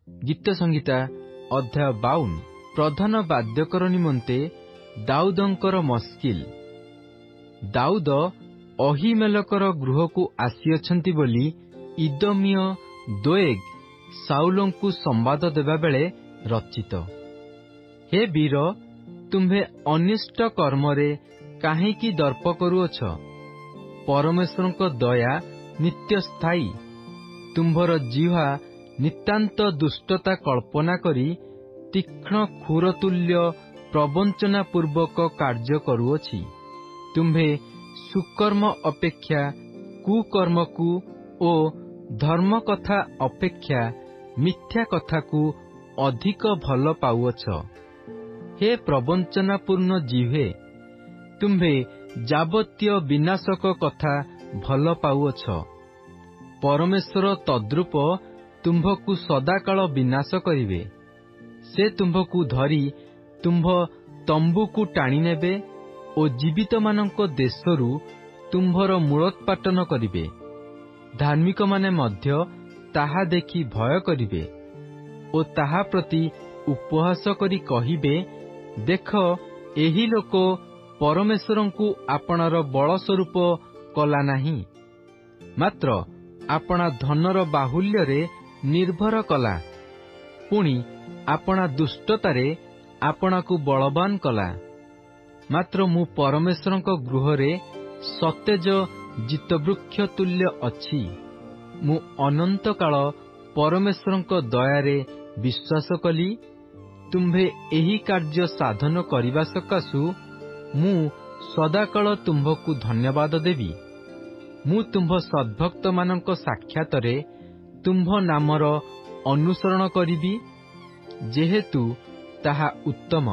ଗୀତ ସଂହିତା ଅଧ୍ୟାୟ 52। ପ୍ରଧାନ ବାଦ୍ୟକର ନିମନ୍ତେ ଦାଉଦଙ୍କର ମସ୍କିଲ। ଦାଉଦ ଅହିମେଲକର ଗୃହକୁ ଆସିଅଛନ୍ତି ବୋଲି ଇଦୋମୀୟ ଦୋଏଗ ସାଉଲଙ୍କୁ ସମ୍ବାଦ ଦେବାବେଳେ ରଚିତ। ହେ ବୀର, ତୁମ୍ଭେ ଅନିଷ୍ଟ କର୍ମରେ କାହିଁକି ଦର୍ପ କରୁଅଛ? ପରମେଶ୍ୱରଙ୍କ ଦୟା ନିତ୍ୟସ୍ଥାୟୀ। ତୁମ୍ଭର ଜିହ୍ୱା ନିତାନ୍ତ ଦୁଷ୍ଟତା କଳ୍ପନା କରି ତୀକ୍ଷ୍ଣ ଖୁରତୁଲ୍ୟ ପ୍ରବଞ୍ଚନାପୂର୍ବକ କାର୍ଯ୍ୟ କରୁଅଛି। ତୁମ୍ଭେ ସୁକର୍ମ ଅପେକ୍ଷା କୁକର୍ମକୁ ଓ ଧର୍ମ କଥା ଅପେକ୍ଷା ମିଥ୍ୟା କଥାକୁ ଅଧିକ ଭଲ ପାଉଅଛ। ହେ ପ୍ରବଞ୍ଚନାପୂର୍ଣ୍ଣ ଜିହ୍ୱେ, ତୁମ୍ଭେ ଯାବତୀୟ ବିନାଶକ କଥା ଭଲ ପାଉଅଛ। ପରମେଶ୍ୱର ତଦ୍ରୂପ ତୁମ୍ଭକୁ ସଦାକାଳ ବିନାଶ କରିବେ। ସେ ତୁମ୍ଭକୁ ଧରି ତୁମ୍ଭ ତମ୍ବୁକୁ ଟାଣିନେବେ ଓ ଜୀବିତମାନଙ୍କ ଦେଶରୁ ତୁମ୍ଭର ମୂଳୋତ୍ପାଟନ କରିବେ। ଧାର୍ମିକମାନେ ମଧ୍ୟ ତାହା ଦେଖି ଭୟ କରିବେ ଓ ତାହା ପ୍ରତି ଉପହାସ କରି କହିବେ, ଦେଖ, ଏହି ଲୋକ ପରମେଶ୍ୱରଙ୍କୁ ଆପଣାର ବଳ ସ୍ୱରୂପ କଲା ନାହିଁ, ମାତ୍ର ଆପଣା ଧନର ବାହୁଲ୍ୟରେ ନିର୍ଭର କଲା। ପୁଣି ଆପଣା ଦୁଷ୍ଟତାରେ ଆପଣାକୁ ବଳବାନ କଲା। ମାତ୍ର ମୁଁ ପରମେଶ୍ୱରଙ୍କ ଗୃହରେ ସତେଜ ଜିତବୃକ୍ଷ ତୁଲ୍ୟ ଅଛି। ମୁଁ ଅନନ୍ତକାଳ ପରମେଶ୍ୱରଙ୍କ ଦୟାରେ ବିଶ୍ୱାସ କଲି। ତୁମ୍ଭେ ଏହି କାର୍ଯ୍ୟ ସାଧନ କରିବା ସକାଶୁ ମୁଁ ସଦାକାଳ ତୁମ୍ଭକୁ ଧନ୍ୟବାଦ ଦେବି। ମୁଁ ତୁମ୍ଭ ସଦ୍ଭକ୍ତମାନଙ୍କ ସାକ୍ଷାତରେ ତୁମ୍ଭ ନାମର ଅନୁସରଣ କରିବି, ଯେହେତୁ ତାହା ଉତ୍ତମ।